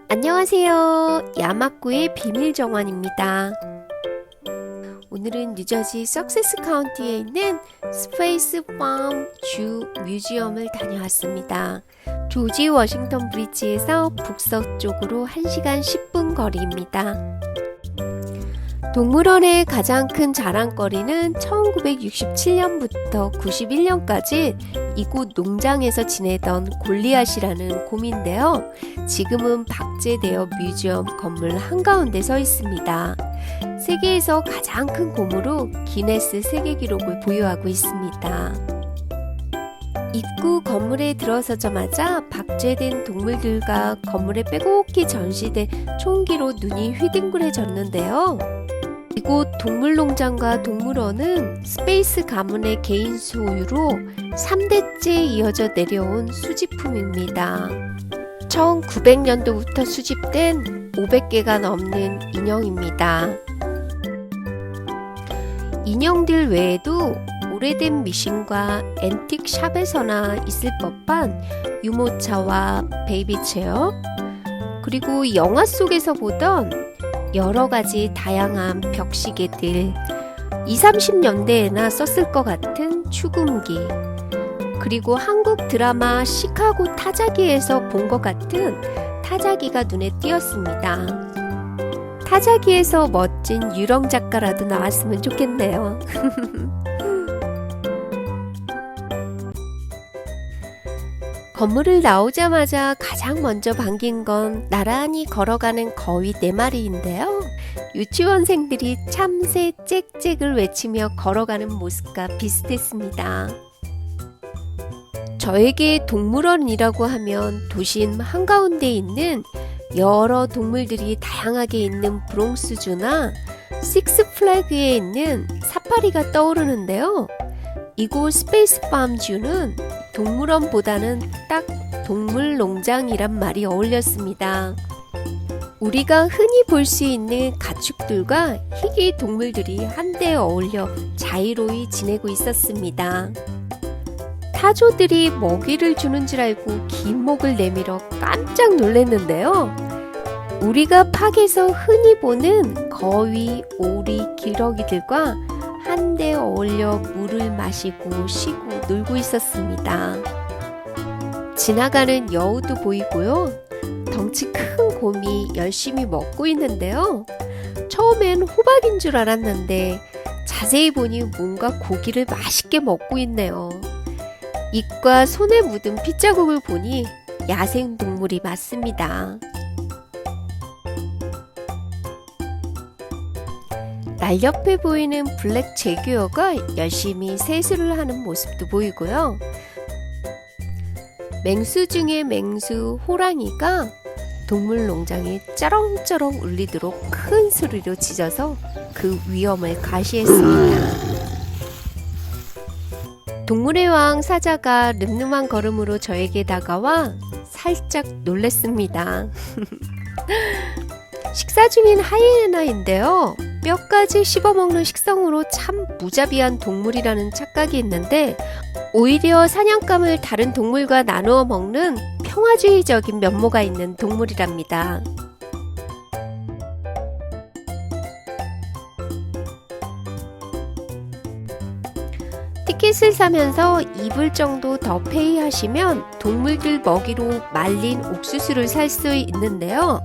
안녕하세요. 야마쿠의 비밀정원입니다. 오늘은 뉴저지 석세스 카운티에 있는 스페이스 팜 주 뮤지엄을 다녀왔습니다. 조지 워싱턴 브리지에서 북서쪽으로 1시간 10분 거리입니다. 동물원의 가장 큰 자랑거리는 1967년부터 91년까지 이곳 농장에서 지내던 골리앗이라는 곰인데요. 지금은 박제되어 뮤지엄 건물 한가운데 서 있습니다. 세계에서 가장 큰 곰으로 기네스 세계기록을 보유하고 있습니다. 입구 건물에 들어서자마자 박제된 동물들과 건물에 빼곡히 전시된 총기로 눈이 휘둥그레졌는데요. 이곳 동물농장과 동물원은 스페이스 가문의 개인 소유로 3대째 이어져 내려온 수집품입니다. 1900년도부터 수집된 500개가 넘는 인형입니다. 인형들 외에도 오래된 미신과 앤틱 샵에서나 있을 법한 유모차와 베이비체어, 그리고 영화 속에서 보던 여러가지 다양한 벽시계들, 20, 30년대에나 썼을 것 같은 축음기, 그리고 한국 드라마 시카고 타자기에서 본 것 같은 타자기가 눈에 띄었습니다. 타자기에서 멋진 유령 작가라도 나왔으면 좋겠네요. 건물을 나오자마자 가장 먼저 반긴 건 나란히 걸어가는 거위 4마리인데요. 유치원생들이 참새 짹짹을 외치며 걸어가는 모습과 비슷했습니다. 저에게 동물원이라고 하면 도심 한가운데 있는 여러 동물들이 다양하게 있는 브롱스주나 식스플래그에 있는 사파리가 떠오르는데요. 이곳 스페이스팜주는 동물원보다는 딱 동물농장이란 말이 어울렸습니다. 우리가 흔히 볼 수 있는 가축들과 희귀 동물들이 한데 어울려 자유로이 지내고 있었습니다. 타조들이 먹이를 주는 줄 알고 긴 목을 내밀어 깜짝 놀랐는데요. 우리가 팍에서 흔히 보는 거위, 오리, 기러기들과 한데 어울려 물을 마시고 쉬고 놀고 있었습니다. 지나가는 여우도 보이고요. 덩치 큰 곰이 열심히 먹고 있는데요. 처음엔 호박인 줄 알았는데 자세히 보니 뭔가 고기를 맛있게 먹고 있네요. 입과 손에 묻은 핏자국을 보니 야생동물이 맞습니다. 날옆에 보이는 블랙 제규어가 열심히 세수를 하는 모습도 보이고요. 맹수 중에 맹수 호랑이가 동물농장에 쩌렁쩌렁 울리도록 큰 소리로 짖어서 그 위험을 과시했습니다. 동물의 왕 사자가 늠름한 걸음으로 저에게 다가와 살짝 놀랐습니다. 식사 중인 하이에나인데요. 뼈까지 씹어먹는 식성으로 참 무자비한 동물이라는 착각이 있는데 오히려 사냥감을 다른 동물과 나누어 먹는 평화주의적인 면모가 있는 동물이랍니다. 티켓을 사면서 2불 정도 더 페이하시면 동물들 먹이로 말린 옥수수를 살 수 있는데요.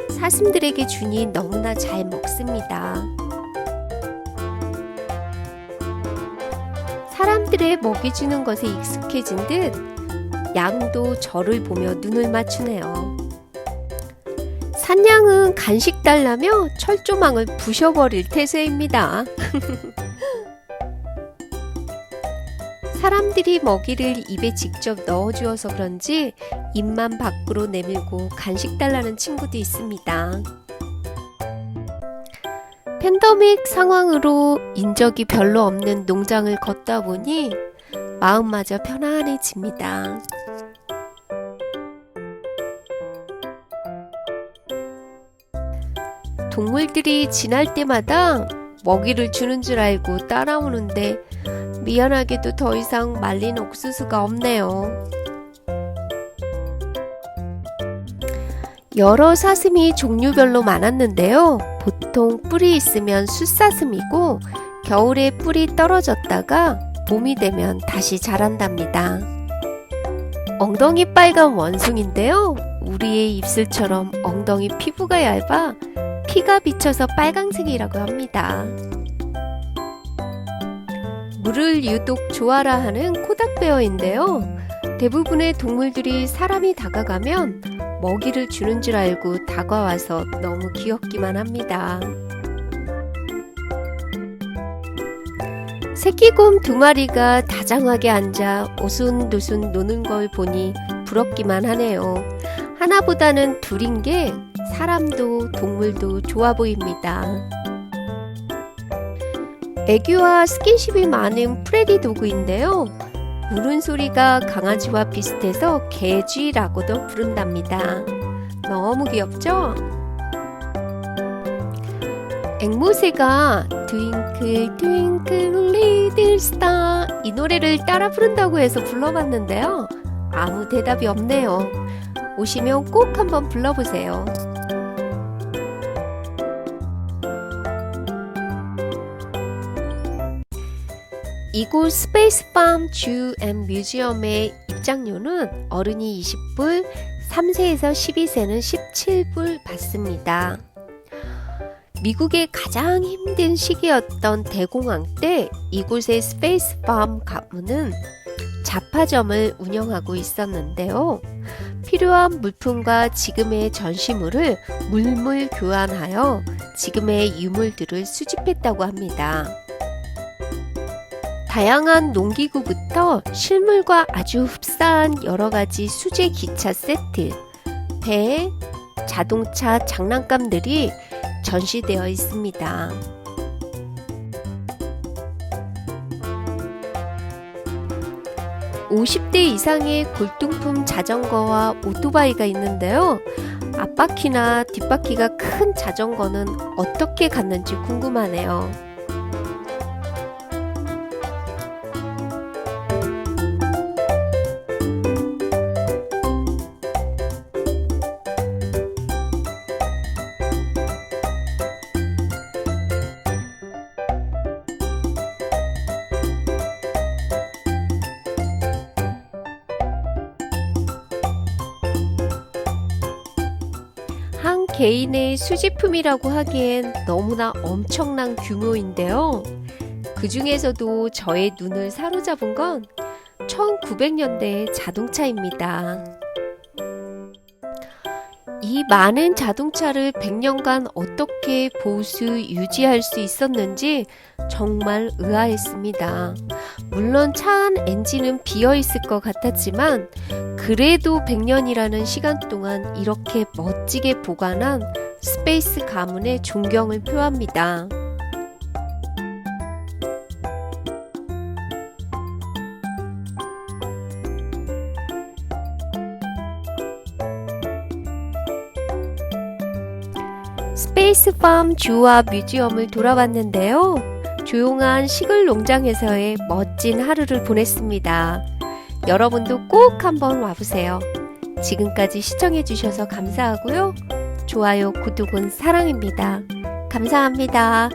사슴들에게 주니 너무나 잘 먹습니다. 사람들의 먹이 주는 것에 익숙해진 듯 양도 저를 보며 눈을 맞추네요. 산양은 간식 달라며 철조망을 부셔버릴 태세입니다. 사람들이 먹이를 입에 직접 넣어주어서 그런지 입만 밖으로 내밀고 간식 달라는 친구도 있습니다. 팬데믹 상황으로 인적이 별로 없는 농장을 걷다 보니 마음마저 편안해집니다. 동물들이 지날 때마다 먹이를 주는 줄 알고 따라오는데 미안하게도 더 이상 말린 옥수수가 없네요. 여러 사슴이 종류별로 많았는데요. 보통 뿔이 있으면 숫사슴이고 겨울에 뿔이 떨어졌다가 봄이 되면 다시 자란답니다. 엉덩이 빨간 원숭인데요. 우리의 입술처럼 엉덩이 피부가 얇아 피가 비쳐서 빨강색이라고 합니다. 물을 유독 좋아라 하는 코닥베어인데요. 대부분의 동물들이 사람이 다가가면 먹이를 주는 줄 알고 다가와서 너무 귀엽기만 합니다. 새끼곰 2마리가 다정하게 앉아 오순도순 노는 걸 보니 부럽기만 하네요. 하나보다는 둘인 게 사람도 동물도 좋아 보입니다. 애교와 스킨십이 많은 프레디 도그인데요. 우는 소리가 강아지와 비슷해서 개쥐라고도 부른답니다. 너무 귀엽죠? 앵무새가 트윙클 트윙클 리틀 스타 이 노래를 따라 부른다고 해서 불러봤는데요. 아무 대답이 없네요. 오시면 꼭 한번 불러보세요. 이곳 스페이스팜 주 앤 뮤지엄의 입장료는 어른이 20불, 3세에서 12세는 17불 받습니다. 미국의 가장 힘든 시기였던 대공황 때 이곳의 스페이스팜 가문은 잡화점을 운영하고 있었는데요. 필요한 물품과 지금의 전시물을 물물 교환하여 지금의 유물들을 수집했다고 합니다. 다양한 농기구부터 실물과 아주 흡사한 여러가지 수제 기차 세트, 배, 자동차 장난감들이 전시되어 있습니다. (50대) 이상의 골동품 자전거와 오토바이가 있는데요. 앞바퀴나 뒷바퀴가 큰 자전거는 어떻게 갔는지 궁금하네요. 한 개인의 수집품이라고 하기엔 너무나 엄청난 규모인데요. 그 중에서도 저의 눈을 사로잡은 건 1900년대의 자동차입니다. 이 많은 자동차를 100년간 어떻게 보수 유지할 수 있었는지 정말 의아했습니다. 물론 차 안 엔진은 비어 있을 것 같았지만 그래도 100년이라는 시간 동안 이렇게 멋지게 보관한 스페이스 가문의 존경을 표합니다. 스페이스팜 주와 뮤지엄을 돌아봤는데요. 조용한 시골 농장에서의 멋진 하루를 보냈습니다. 여러분도 꼭 한번 와보세요. 지금까지 시청해주셔서 감사하고요. 좋아요, 구독은 사랑입니다. 감사합니다.